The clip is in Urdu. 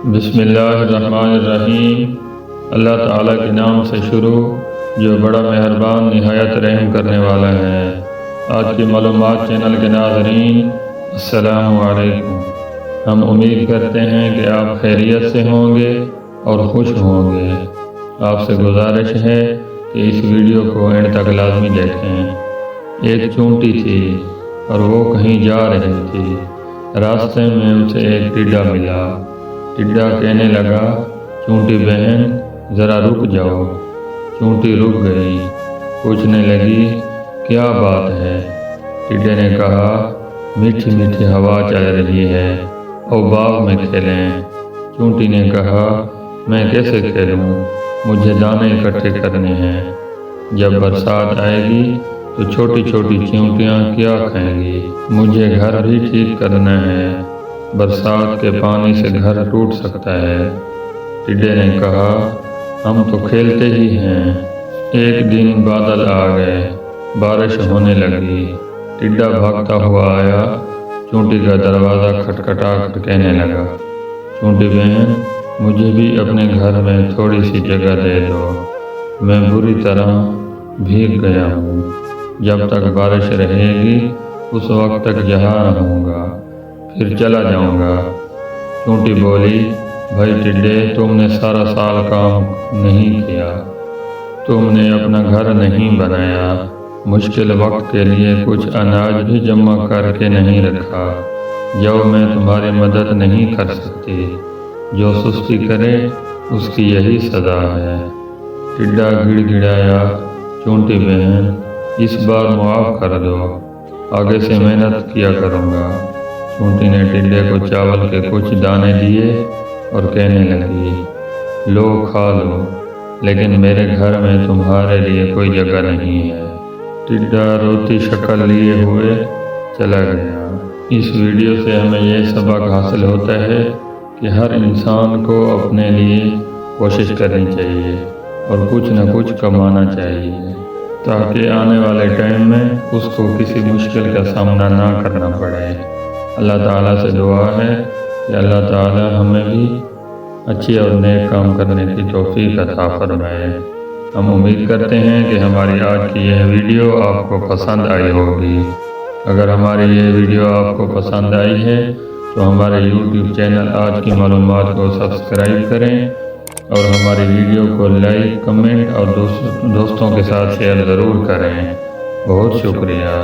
بسم اللہ الرحمن الرحیم۔ اللہ تعالیٰ کے نام سے شروع جو بڑا مہربان نہایت رحم کرنے والا ہے۔ آج کی معلومات چینل کے ناظرین السلام علیکم۔ ہم امید کرتے ہیں کہ آپ خیریت سے ہوں گے اور خوش ہوں گے۔ آپ سے گزارش ہے کہ اس ویڈیو کو اینڈ تک لازمی دیکھیں۔ ایک چونٹی تھی اور وہ کہیں جا رہی تھی۔ راستے میں اسے ایک ٹڈا ملا۔ ٹڈا کہنے لگا، چونٹی بہن ذرا رک جاؤ۔ چونٹی رک گئی، پوچھنے لگی کیا بات ہے؟ ٹڈے نے کہا، میٹھی میٹھی ہوا چل رہی ہے، اور باغ میں کھیلیں۔ چونٹی نے کہا، میں کیسے کھیلوں؟ مجھے دانے اکٹھے کرنے ہیں۔ جب برسات آئے گی تو چھوٹی چھوٹی چیونٹیاں کیا کھائیں گی؟ مجھے گھر بھی ٹھیک کرنا ہے، برسات کے پانی سے گھر ٹوٹ سکتا ہے۔ ٹڈے نے کہا، ہم تو کھیلتے ہی ہیں۔ ایک دن بادل آ گئے، بارش ہونے لگی۔ ٹڈا بھاگتا ہوا آیا، چونٹی کا دروازہ کھٹکھٹا کر کہنے لگا، چونٹی بہن مجھے بھی اپنے گھر میں تھوڑی سی جگہ دے دو، میں بری طرح بھیگ گیا ہوں۔ جب تک بارش رہے گی اس وقت تک یہاں رہوں گا، پھر چلا جاؤں گا۔ چونٹی بولی، بھائی ٹڈے، تم نے سارا سال کام نہیں کیا، تم نے اپنا گھر نہیں بنایا، مشکل وقت کے لیے کچھ اناج بھی جمع کر کے نہیں رکھا۔ جو میں تمہاری مدد نہیں کر سکتی، جو سستی کرے اس کی یہی سزا ہے۔ ٹڈا گڑ گڑایا، چونٹی بہن اس بار معاف کر دو، آگے سے محنت کیا کروں گا۔ چونٹی نے ٹڈے کو چاول کے کچھ دانے دیے اور کہنے لگی، لو کھا لو، لیکن میرے گھر میں تمہارے لیے کوئی جگہ نہیں ہے۔ ٹڈا روتی شکل لیے ہوئے چلا گیا۔ اس ویڈیو سے ہمیں یہ سبق حاصل ہوتا ہے کہ ہر انسان کو اپنے لیے کوشش کرنی چاہیے اور کچھ نہ کچھ کمانا چاہیے، تاکہ آنے والے ٹائم میں اس کو کسی مشکل کا سامنا نہ کرنا پڑے۔ اللہ تعالیٰ سے دعا ہے کہ اللہ تعالیٰ ہمیں بھی اچھی اور نیک کام کرنے کی توفیق عطا فرمائے۔ ہم امید کرتے ہیں کہ ہماری آج کی یہ ویڈیو آپ کو پسند آئی ہوگی۔ اگر ہماری یہ ویڈیو آپ کو پسند آئی ہے تو ہمارے YouTube چینل آج کی معلومات کو سبسکرائب کریں اور ہماری ویڈیو کو لائک، کمنٹ اور دوستوں کے ساتھ شیئر ضرور کریں۔ بہت شکریہ۔